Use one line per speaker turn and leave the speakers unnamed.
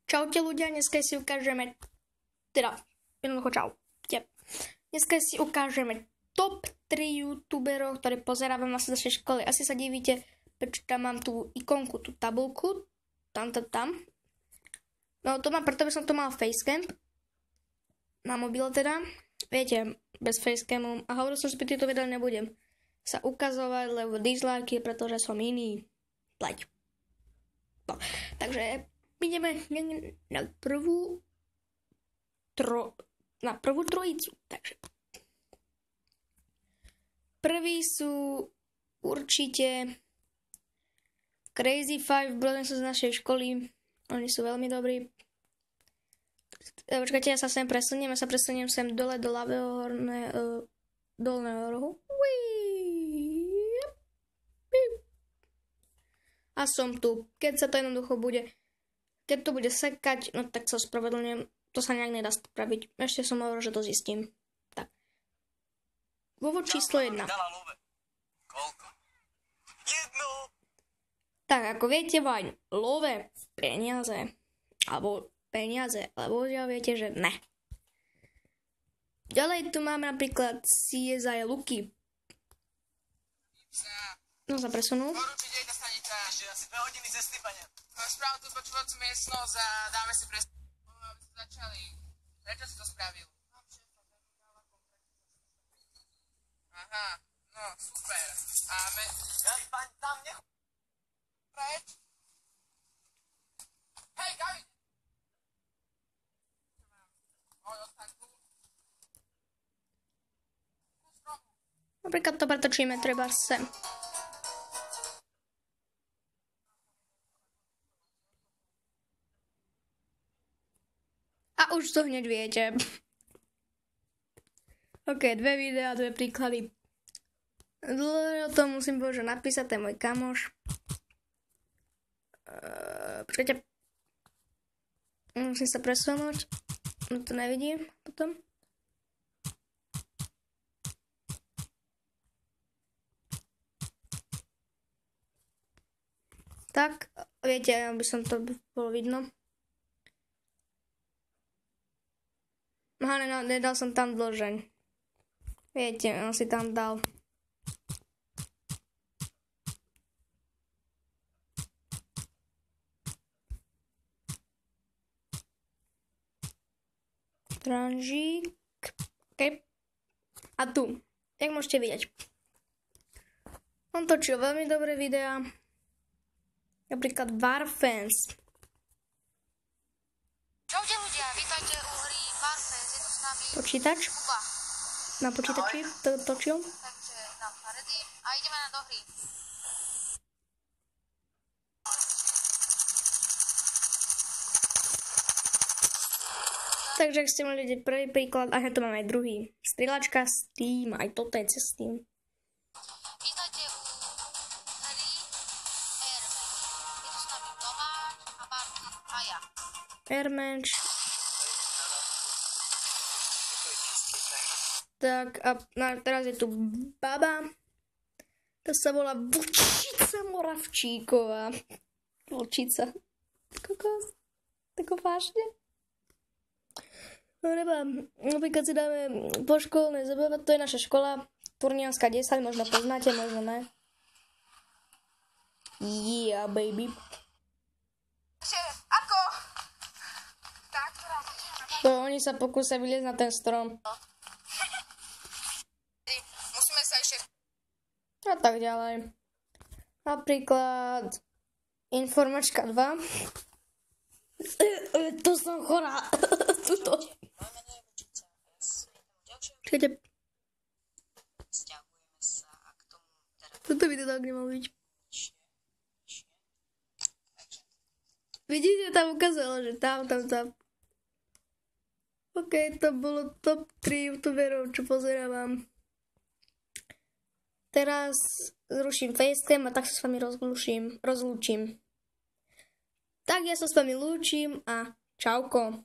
Čaute ľudia, dneska si ukážeme, jednoducho čau. Dneska si ukážeme top 3 youtuberov, ktoré pozerám na našej škole. Asi sa divíte, prečo tam mám tú ikonku, tú tabulku, tam. No to mám, preto by som to mal facecam, na mobile teda, viete, bez facecamu. A hovoril som, že pri týchto videách nebudem sa ukazovať, lebo dislike, pretože som iný. Pleť. No, takže ideme na prvú trojicu. Takže prví sú určite Crazy Five Brothers z našej školy. Oni sú veľmi dobrí. Počkajte, ja sa sem presuniem. Ja sa presuniem sem dole do ľavého dolného rohu. A som tu. Keď sa to jednoducho bude, keď to bude sekať, no tak sa spravedlňujem. To sa nejak nedá spraviť. Ešte som hovoril, že to zistím. Tak. Dôvod číslo 1.
Koľko? Jedno.
Tak, ako viete, Vaň, love peniaze. Ale bohužiaľ viete, že ne. Ďalej tu máme napríklad CSI Luky. No sa presunul.
Určite jedna stanica. Ešte asi 2 hodiny cesty, pane. Spravil tú počúvacú miestnosť a dáme si aby ste začali. Prečo si to spravil? Aha, no super. A paň tam preč? Hej, Gavi! Ostaň tu.
Napríklad to pretočíme treba sem. A už to hneď viete. OK, 2 videá, 2 príklady. O tom musím bože napísať, to je môj kamoš. Počkajte. Musím sa presunúť. No to nevidím potom. Tak, viete, aby som to bolo vidno. Aha, nedal som tam dĺžeň. Viete, on si tam dal. Tranžík. OK. A tu. Jak môžete vidieť. On točil veľmi dobré videá. Napríklad Warfans.
Čaute ľudia, vítajte u hry Warfans, je tu s nami
Počítač.
Kuba.
Na počítači to točil.
Takže nám ready a ideme na do hry.
Takže ak ste mali vidieť prvý príklad, a tu máme aj druhý. Strieľačka Steam, aj toto je cez Steam.
Vítajte u hry Airmatch. Je tu s nami Tomáš a Martin a ja.
Airmatch. Tak a teraz je tu baba. To sa volá Vlčica Moravčíková. Vlčica. Kokos. Tako vážne. No neba, napríklad si dáme poškolné zabávať, to je naša škola, Turnianská 10, možno poznáte, možno ne. Yeah, baby.
Ako? Tak,
To oni sa pokúsia vyliezť na ten strom.
musíme sa ešte...
A tak ďalej. Napríklad Informačka 2. To som chorá. Tuto. Čakajte. Toto by to tak nemalo byť. Vidíte, tam ukázalo, že tam. OK, to bolo top 3 youtuberov, čo pozerávam. Teraz zruším facecam a tak sa s vami rozlúčim. Tak ja sa s vami lúčim a čauko.